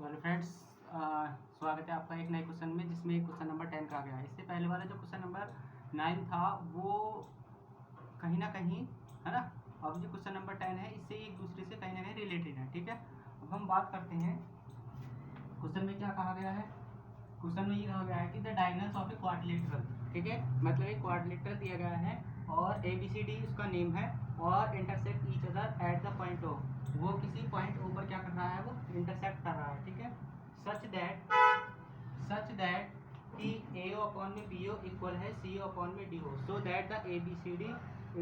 Well friends, स्वागत है आपका एक नए क्वेश्चन में जिसमें क्वेश्चन नंबर 10 का आ गया है। इससे पहले वाला जो क्वेश्चन नंबर 9 था वो कहीं ना कहीं है ना। अब जो क्वेश्चन नंबर 10 है इससे एक दूसरे से कहीं ना कहीं रिलेटेड है। ठीक है, अब हम बात करते हैं क्वेश्चन में क्या कहा गया है। क्वेश्चन में ये कहा गया है कि the diagonals of a quadrilateral. ठीक है, मतलब एक क्वाड्रिलेटरल दिया गया है और ABCD उसका नेम है और intersect each other at the point O। वो किसी पॉइंट O पर क्या कर रहा है, वो इंटरसेक्ट कर रहा है। ठीक है, सच दैट कि AO अपॉन में BO इक्वल है CO अपॉन में DO, so that the ABCD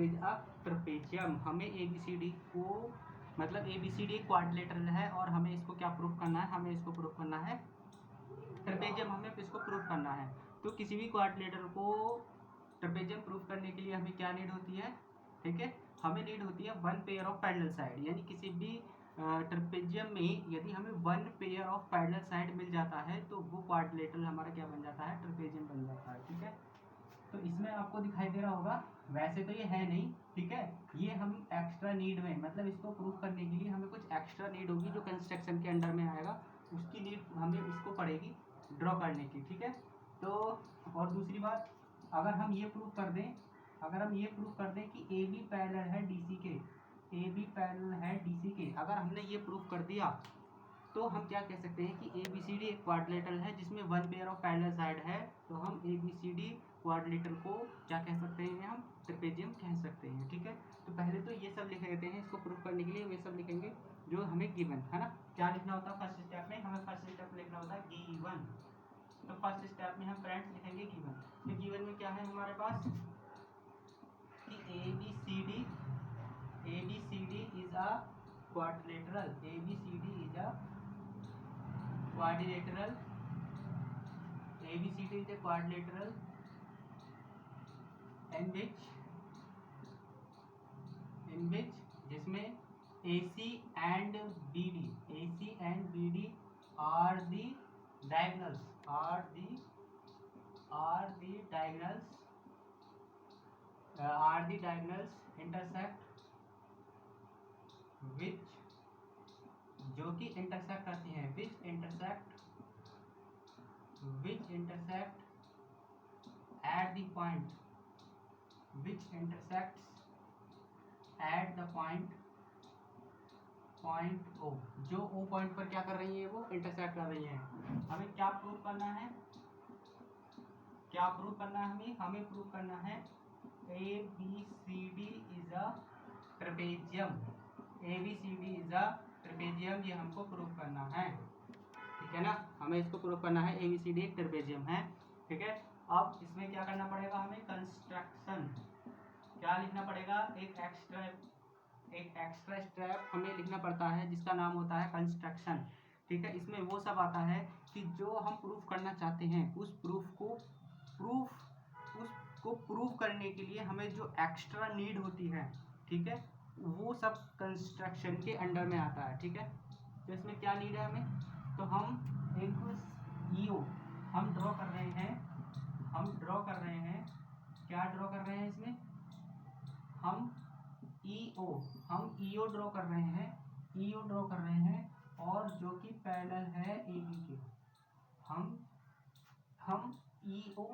is a trapezium. हमें ABCD को मतलब ABCD एक क्वाड्रिलेटरल है और हमें इसको क्या प्रूव करना है, हमें इसको प्रूव करना है ट्रेपेजियम, हमें इसको प्रूव करना है। तो किसी भी क्वाड्रिलेटरल को ट्रेपेजियम प्रूव करने के लिए हमें क्या नीड होती है, ठीक है, हमें नीड होती है one pair of parallel side. यानी किसी भी ट्रेपेजियम में यदि हमें one pair of parallel side मिल जाता है तो वो क्वाड्रिलेटरल हमारा क्या बन जाता है, ट्रेपेजियम बन जाता है। ठीक है, तो इसमें आपको दिखाई दे रहा होगा, वैसे तो ये है नहीं। ठीक है, ये हम एक्स्ट्रा नीड में मतलब इसको प्रूव करने के लिए हमें कुछ एक्स्ट्रा नीड होगी जो कंस्ट्रक्शन के अंडर में आएगा, उसकी नीड हमें इसको पड़ेगी ड्रॉ करने की। ठीक है, तो और दूसरी बात, अगर हम ये प्रूव कर दें कि ए बी पैरेलल है डीसी के, अगर हमने ये प्रूव कर दिया तो हम क्या कह सकते हैं कि ABCD एक क्वाड्रिलेटरल है जिसमें one pair of parallel side है। तो हम ABCD क्वाड्रिलेटरल को क्या कह सकते हैं, हम ट्रेपेजियम कह सकते हैं। ठीक है, तो पहले तो ये सब लिख लेते हैं, इसको प्रूव करने के लिए वे सब लिखेंगे जो हमें गिवन है ना। क्या लिखना होता है फर्स्ट स्टेप में, हमें फर्स्ट स्टेप लिखना होता है गिवन। तो फर्स्ट स्टेप में हम फ्रेंड्स लिखेंगे गिवन। तो गिवन में क्या है हमारे पास कि ABCD is a quadrilateral, ABCD is a quadrilateral, ABCD is a quadrilateral in which जिसमें AC and BD are the diagonals, intersect which जो कि इंटरसेक्ट करती हैं, which intersect at the point, which intersects at the point O। जो O point पर क्या कर रही है, वो इंटरसेक्ट कर रही है। हमें क्या प्रूव करना है, हमें प्रूव करना है ABCD इज अ ट्रेपेजियम, ये हमको प्रूव करना है। ठीक है ना, हमें इसको प्रूव करना है ABCD एक ट्रेपेजियम है। ठीक है, अब इसमें क्या करना पड़ेगा, हमें कंस्ट्रक्शन क्या लिखना पड़ेगा, एक एक्स्ट्रा स्टेप हमें लिखना पड़ता है जिसका नाम होता है कंस्ट्रक्शन। ठीक है, इसमें वो सब आता है कि जो हम प्रूफ करना चाहते हैं उस प्रूफ करने के लिए हमें जो एक्स्ट्रा नीड होती है, ठीक है, वो सब कंस्ट्रक्शन के अंडर में आता है। ठीक है, तो इसमें क्या नीड है हमें, तो हम एक EO हम ड्रॉ कर रहे हैं, क्या ड्रॉ कर रहे हैं इसमें, हम EO ड्रॉ कर रहे हैं, और जो कि पैरेलल है AB के, हम EO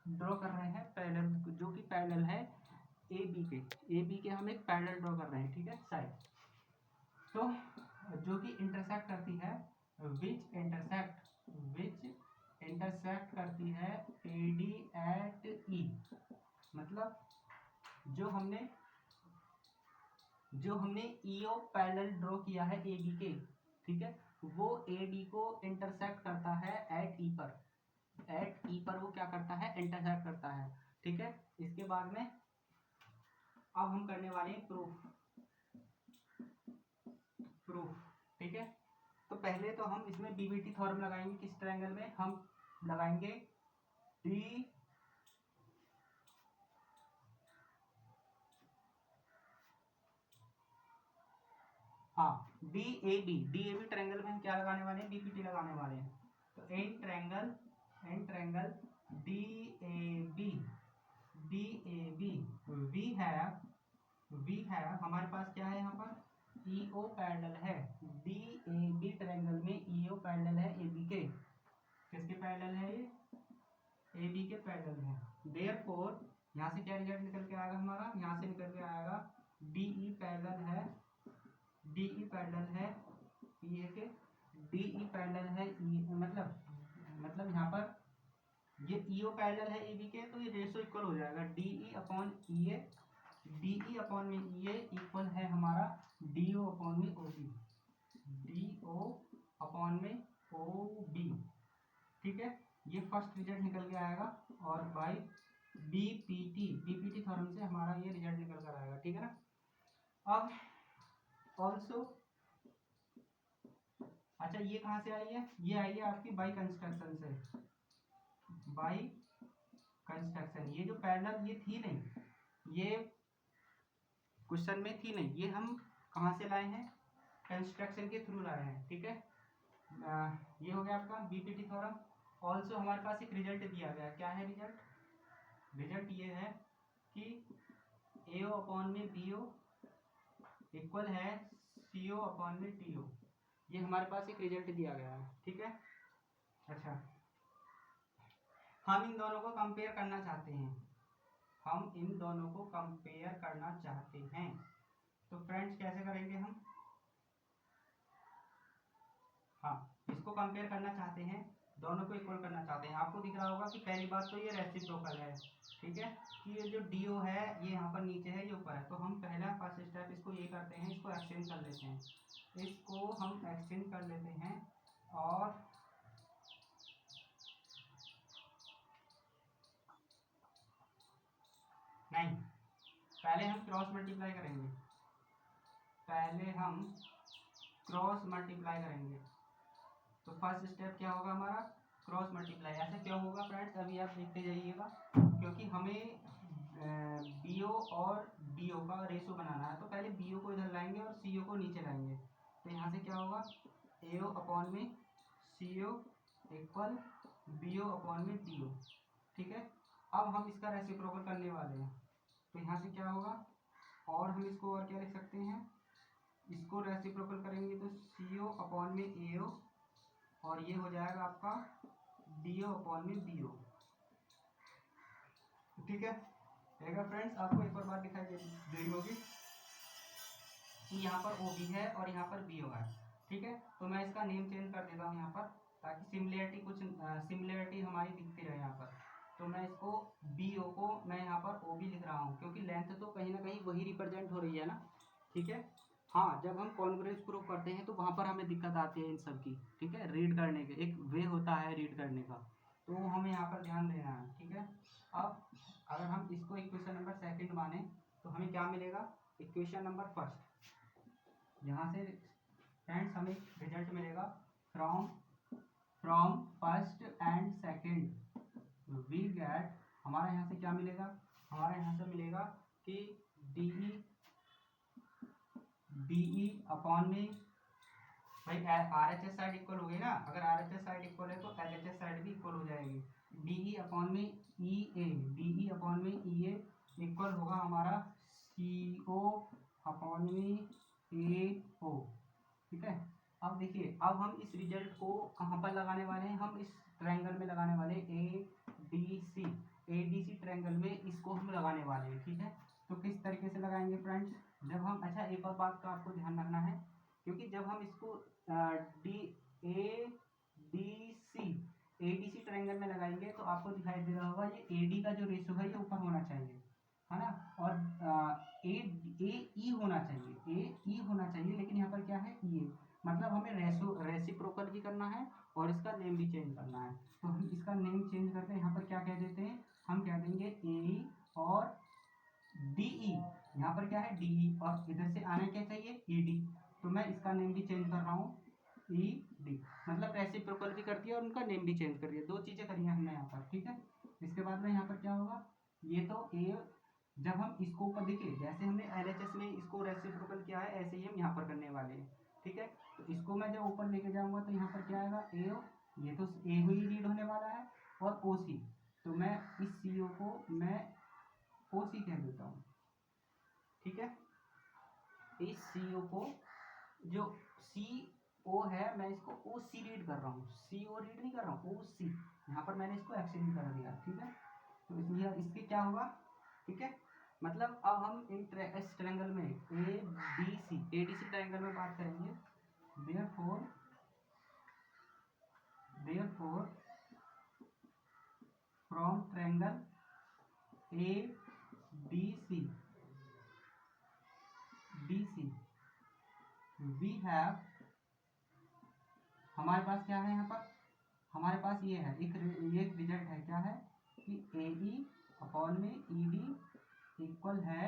ड्रॉ कर रहे हैं पैरेलल, जो कि पैरेलल है AB के हम एक पैरेलल ड्रॉ कर रहे हैं। ठीक है, साइड तो जो कि इंटरसेक्ट करती है, विच इंटरसेक्ट करती है AD एट E। मतलब जो हमने EO पैरेलल ड्रॉ किया है AB के, ठीक है, वो AD को इंटरसेक्ट करता है एट E पर, वो क्या करता है, इंटरसेक्ट करता है। ठीक है, इसके बाद में अब हम करने वाले हैं प्रूफ। ठीक है, तो पहले तो हम इसमें BBT थ्योरम लगाएंगे, किस ट्रायंगल में हम लगाएंगे, DAB ट्रायंगल में हम क्या लगाने वाले हैं, BPT लगाने वाले हैं। तो इन ट्रायंगल DAB वी है हमारे पास क्या है यहाँ पर EO पैरेलल है, DAB ट्रायंगल में EO पैरेलल है AB के। किसके पैरेलल है ये? AB के पैरेलल है। देयरफॉर यहाँ से क्या रिजल्ट निकल के आएगा हमारा? यहाँ से निकल के आएगा DE पैरेलल है, DE पैरेलल है EA के, DE पैरेलल है मतलब यहाँ पर ये EO पैरेलल है AB के, तो ये रेशो इक्वल हो जाएगा DE upon EA, DE upon में EA इक्वल है हमारा DO अपॉन में OB, DO अपॉन में OB। ठीक है, ये फर्स्ट रिजल्ट निकल के आएगा और बाई BPT थ्योरम से हमारा ये रिजल्ट निकल कर आएगा। ठीक है ना। अब ऑल्सो अच्छा ये कहाँ से आई है? ये आई है आपकी बाई कंस्ट्रक्शन से, बाई कंस्ट्रक्शन। ये जो पैरेलल ये थी नहीं, ये क्वेश्चन में थी नहीं, ये हम कहाँ से लाए हैं? कंस्ट्रक्शन के थ्रू लाए हैं। ठीक है, ये हो गया आपका बीपीटी थ्योरम। ऑल्सो हमारे पास एक रिजल्ट दिया गया, क्या है रिजल्ट? रिजल्ट ये है कि AO अपॉन में BO इक्वल है CO अपॉन में TO। ये हमारे पास एक रिजल्ट दिया गया है। ठीक है, अच्छा हम इन दोनों को कंपेयर करना चाहते हैं, हम इन दोनों को कंपेयर करना चाहते हैं। तो फ्रेंड्स कैसे करेंगे हम? हाँ, इसको कंपेयर करना चाहते हैं, दोनों को इक्वल करना चाहते हैं। आपको दिख रहा होगा कि पहली बात तो ये रेसिप्रोकल है। ठीक है, कि ये जो DO है ये यहाँ पर नीचे है, ये ऊपर है। तो हम पहला फर्स्ट स्टेप इसको ये करते हैं, इसको एक्सटेंड कर लेते हैं, इसको हम एक्सटेंड कर लेते हैं और नहीं, पहले हम क्रॉस मल्टीप्लाई करेंगे, पहले हम क्रॉस मल्टीप्लाई करेंगे। तो फर्स्ट स्टेप क्या होगा हमारा? Cross multiply. ऐसा क्यों होगा फ्रेंड्स? अभी आप देखते जाइएगा, क्योंकि हमें BO और DO का रेशो बनाना है। तो पहले BO को इधर लाएंगे और CO को नीचे लाएंगे। तो यहाँ से क्या होगा? AO अपॉन में CO इक्वल BO अपॉन में DO। ठीक है, अब हम इसका रेसिप्रोकल करने वाले हैं। तो यहाँ से क्या होगा? और हम इसको और क्या लिख सकते हैं? इसको रेसिप्रोकल करेंगे तो CO अपॉन में AO और ये हो जाएगा आपका DO अपॉन में BO। ठीक है, देखा फ्रेंड्स, आपको एक और बात दिखाई दे रही होगी कि यहाँ पर OB है और यहाँ पर BO है। ठीक है, तो मैं इसका नेम चेंज कर देता हूँ यहाँ पर, ताकि सिमिलरिटी हमारी दिखती रहे यहाँ पर। तो मैं इसको BO को मैं यहाँ पर OB लिख रहा हूँ, क्योंकि लेंथ तो कहीं ना कहीं वही रिप्रेजेंट हो रही है ना। ठीक है, हाँ, जब हम कॉन्ग्रुएंस प्रूव करते हैं तो वहाँ पर हमें दिक्कत आती है इन सब की। ठीक है, रीड करने के एक वे होता है रीड करने का, तो हमें यहाँ पर ध्यान देना है। ठीक है, अब अगर हम इसको इक्वेशन नंबर सेकंड माने तो हमें क्या मिलेगा? Equation number first. यहाँ से फ्रेंड्स हमें रिजल्ट मिलेगा from first and second we get, हमारा यहाँ से क्या मिलेगा? हमारा यहाँ से मिलेगा कि DE अपॉन में भाई RHS साइड इक्वल हो गई ना। अगर RHS साइड इक्वल है तो LHS साइड भी इक्वल हो जाएगी। DE अपॉन में EA, DE अपॉन में EA इक्वल होगा हमारा CO अपॉन में AO। ठीक है, अब देखिए, अब हम इस रिजल्ट को कहाँ पर लगाने वाले हैं? हम इस ट्रायंगल में लगाने वाले ADC ट्रायंगल में इसको हम लगाने वाले हैं। ठीक है, तो किस तरीके से लगाएंगे फ्रेंड्स? जब हम, अच्छा एक और बात का आपको ध्यान रखना है, क्योंकि जब हम इसको ADC ट्रायंगल में लगाएंगे तो आपको दिखाई दे रहा होगा ये AD का जो रेशो है ये ऊपर होना चाहिए, है ना, और AE होना चाहिए, लेकिन यहाँ पर क्या है? EA। मतलब हमें रेसिप्रोकल भी करना है और इसका नेम भी चेंज करना है। तो हम इसका नेम चेंज करते हैं, यहाँ पर क्या कह देते हैं? हम कह देंगे AE और DE। यहाँ पर क्या है? DE, और इधर से आना क्या चाहिए? ED। तो मैं इसका नेम भी चेंज कर रहा हूँ, ED। मतलब रेसिप्रोकल भी कर दिया और उनका नेम भी चेंज कर दिया, दो चीज़ें करी हैं हमने यहाँ पर। ठीक है, इसके बाद में यहाँ पर क्या होगा? ये तो जब हम इसको ऊपर देखिए, जैसे हमने LHS में इसको रेसिप्रोकल किया है, ऐसे ही हम यहाँ पर करने वाले हैं। ठीक है, तो इसको मैं जब ऊपर लेके जाऊँगा तो यहाँ पर क्या आएगा? AO, ये तो AO ही रीड होने वाला है, और OC। तो मैं इस CO को मैं OC कह देता हूँ। ठीक है, इस CO को जो सी ओ है मैं इसको ओ सी रीड कर रहा हूँ, सी ओ रीड नहीं कर रहा हूँ, ओ सी, यहाँ पर मैंने इसको एक्सटेंड कर दिया, ठीक है। तो इसलिए इसके क्या होगा, ठीक है, मतलब अब हम इस ट्रायंगल में A B C, A D C triangle में बात करेंगे। Therefore from triangle A B C we have, हमारे पास क्या है, यहाँ पर हमारे पास ये है एक रिजल्ट है, क्या है कि ए ई अपॉन में ई डी इक्वल है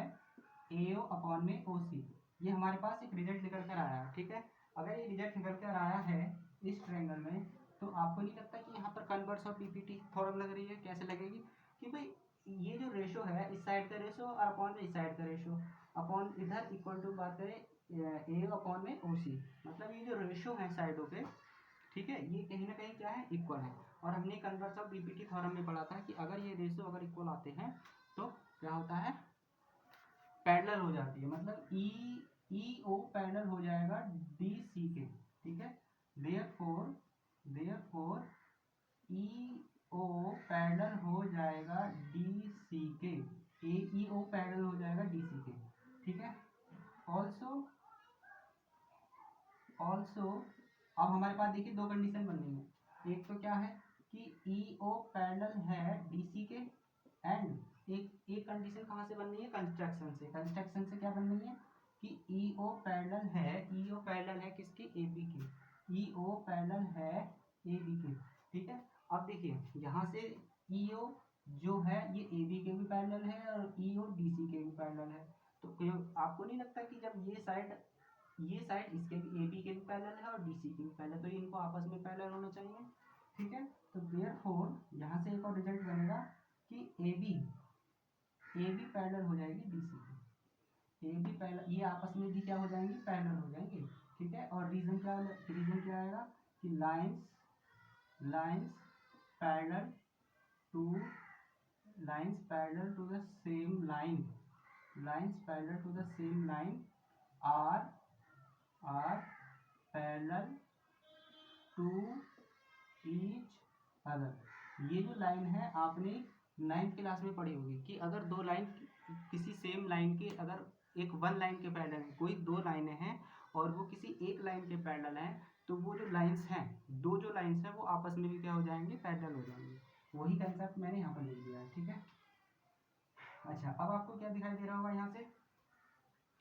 ए ओ अपॉन में ओ सी। ये हमारे पास एक रिजल्ट निकल कर आया है, ठीक है। अगर ये रिजल्ट निकल कर आया है इस ट्रायंगल में, तो आपको नहीं लगता कि यहाँ पर कन्वर्स ऑफ डीपीटी थ्योरम लग रही है? कैसे लगेगी कि भाई ये जो रेशो है, इस साइड का रेशो और अपॉन में इस साइड का रेशो, अपॉन इधर इक्वल टू बात करें ए अपॉन में ओ सी, मतलब ये जो रेशो है साइडों पे, ठीक है, ये कहीं ना कहीं क्या है, इक्वल है। और हमने कन्वर्स ऑफ डीपीटी थ्योरम में पढ़ा था कि अगर ये रेशो अगर इक्वल आते हैं तो क्या होता है, पैरेलल हो जाती है, मतलब ई ओ पैरेलल हो जाएगा डी सी के, ठीक है। देयरफॉर ई ओ पैरेलल हो जाएगा डी सी के, ए ई ओ पैरेलल हो जाएगा डी सी के, ठीक है। ऑल्सो अब हमारे पास देखिए दो कंडीशन बन रही है। एक तो क्या है कि ई ओ पैरेलल है डी सी के, एंड एक कंडीशन कहाँ से बन रही है, कंस्ट्रक्शन से क्या बन रही है कि ई ओ पैरेलल है किसके, ए बी के, ई ओ पैरेलल है ए बी के, ठीक है। अब देखिए यहाँ से ई ओ जो है ये ए बी के भी पैरेलल है और ई ओ डी सी के भी पैरेलल है। तो आपको नहीं लगता कि जब ये साइड इसके भी ए बी के भी पैरेलल है और डी सी के भी पैरेलल, तो इनको आपस में पैरेलल होना चाहिए, ठीक है। तो देयरफॉर यहाँ से एक और रिजल्ट बनेगा कि ए बी पैरेलल हो जाएगी डी सी की, ए बी पैरेलल, ये आपस में भी क्या हो जाएंगी, पैरेलल हो जाएंगे, ठीक है। और रीजन क्या आएगा कि lines parallel to the same line are parallel to each other. ये जो लाइन है आपने 9th क्लास में पढ़ी होगी कि अगर दो लाइन किसी सेम लाइन के, अगर एक वन लाइन के पैरेलल है, कोई दो लाइनें हैं और वो किसी एक लाइन के पैरेलल हैं, तो वो जो लाइंस हैं, दो जो लाइंस हैं वो आपस में भी क्या हो जाएंगे, पैरेलल हो जाएंगे। वही कंसेप्ट मैंने यहाँ पर लिख दिया है, ठीक है। अच्छा, अब आपको क्या दिखाई दे रहा होगा यहाँ से,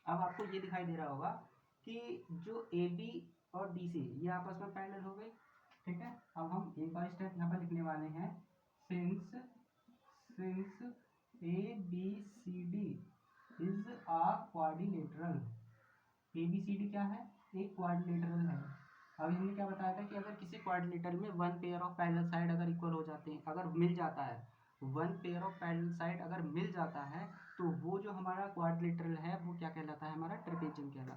अब आपको ये दिखाई दे रहा होगा कि जो ए बी और डी सी ये आपस में पैरेलल हो गई, ठीक है। अब हम एक और स्टेप यहाँ पर लिखने वाले हैं, since A B C D is a quadrilateral, A B C D क्या है, एक क्वाड्रिलेटरल है। अभी हमने क्या बताया था कि अगर किसी क्वाड्रिलेटरल में one pair of parallel side अगर इक्वल हो जाते हैं, अगर मिल जाता है, one pair of parallel side अगर मिल जाता है, तो वो जो हमारा क्वाड्रिलेटरल है वो क्या कहलाता है, हमारा ट्रेपेजियम कहलाता है।